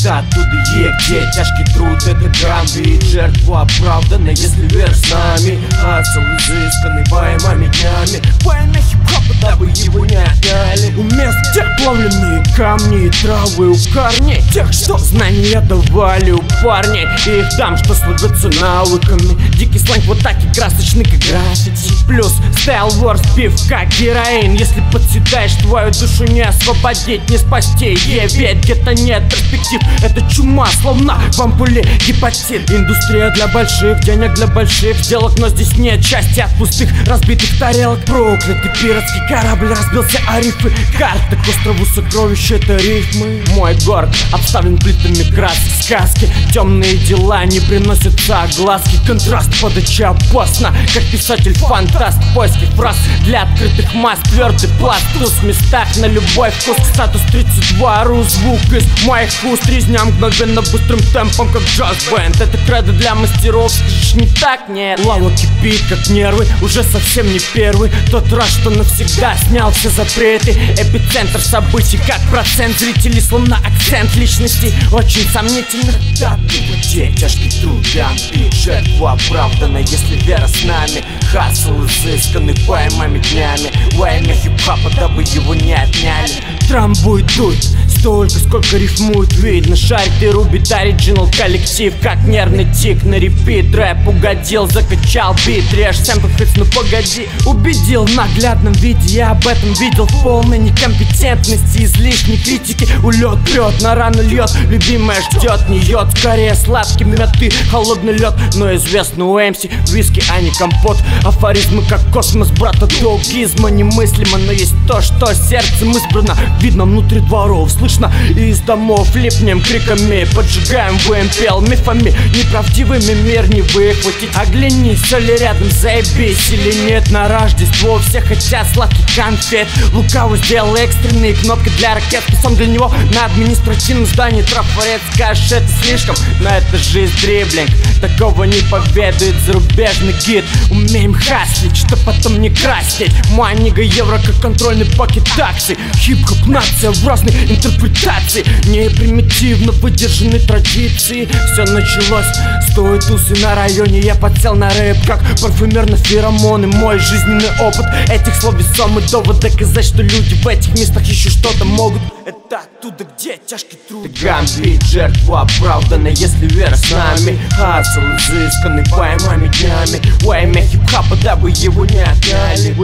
Это оттуда где тяжкий труд, это гамбит. Жертва оправдана, если вера с нами. Хасл изысканный поймами днями. Война хип-хопа, дабы его не отняли. У мест, где плавленные камни и травы у корней. Тех, что знания давали у парней. И их дам, что служатся навыками. Дикий сленг в атаке, красочный как граффити. Плюс стайл ворс, пив как героин. Если подседаешь, твою душу не освободить, не спасти. Ведь где-то нет перспектив. Это чума, словно в ампуле гепатит. Индустрия для больших, денег для больших сделок. Но здесь нет части от пустых разбитых тарелок. Проклятый пиратский корабль разбился о рифы. Карта к острову сокровища, это рифмы. Мой город обставлен плитами красок сказки. Темные дела не приносятся огласки. Контраст подача опасно, как писатель-фантаст. Поиски фраз для открытых масс. Твердый пласт, в местах на любой вкус. Статус 32, звук из моих уст. Резня мгновенно быстрым темпом, как джаз-бенд. Это кредо для мастеров, скажешь не так, нет. Лава кипит, как нервы, уже совсем не первый. Тот раз, что навсегда снял все запреты. Эпицентр событий, как процент зрителей, словно акцент личности. Очень сомнительно. Да, где тяжкий труд, гамбит. Жертва оправдана, если вера с нами. Хасл изысканный поймами днями. Во имя хип-хопа, дабы его не отняли. Трам будет дуть столько, сколько рифмует. Видно, шарит и рубит оригинал коллектив. Как нервный тик на репит. Рэп угодил, закачал бит. Режь сэмпл, ну погоди. Убедил в наглядном виде, я об этом видел. В полной некомпетентности, излишней критики. Улет прет, на рану льет. Любимая ждет, не йод. Скорее сладкий мед и холодный лед. Но известно у МС виски, а не компот. Афоризмы как космос, брата долгизма. Немыслимо, но есть то, что сердцем избрано. Видно внутри дворов, слышно и из домов. Липнем криками, поджигаем ВМПЛ мифами неправдивыми, мир не выхватить. Оглянись, все ли рядом, заебись или нет. На Рождество все хотят сладкий конфет. Лукаво сделал экстренные кнопки для ракет. Писом для него на административном здании трафарет. Скажешь, это слишком, но это жизнь дриблинг. Такого не поведает зарубежный гид. Умеем хаслить, что потом не краснеть. Манига евро как контрольный пакет такси. Хип-хоп нация в разной интерпретации. Не примитивно выдержанной традиции. Все началось, стоит тусы на районе. Я подсел на рэп, как парфюмер на феромоны. Мой жизненный опыт этих слов весомый довод. Доказать, что люди в этих местах еще что-то могут. Это оттуда, где тяжкий труд. Гамбит, жертва оправдана, если вера с нами. Хасл изысканный поймами днями. Во имя хип-хопа, дабы его не отняли.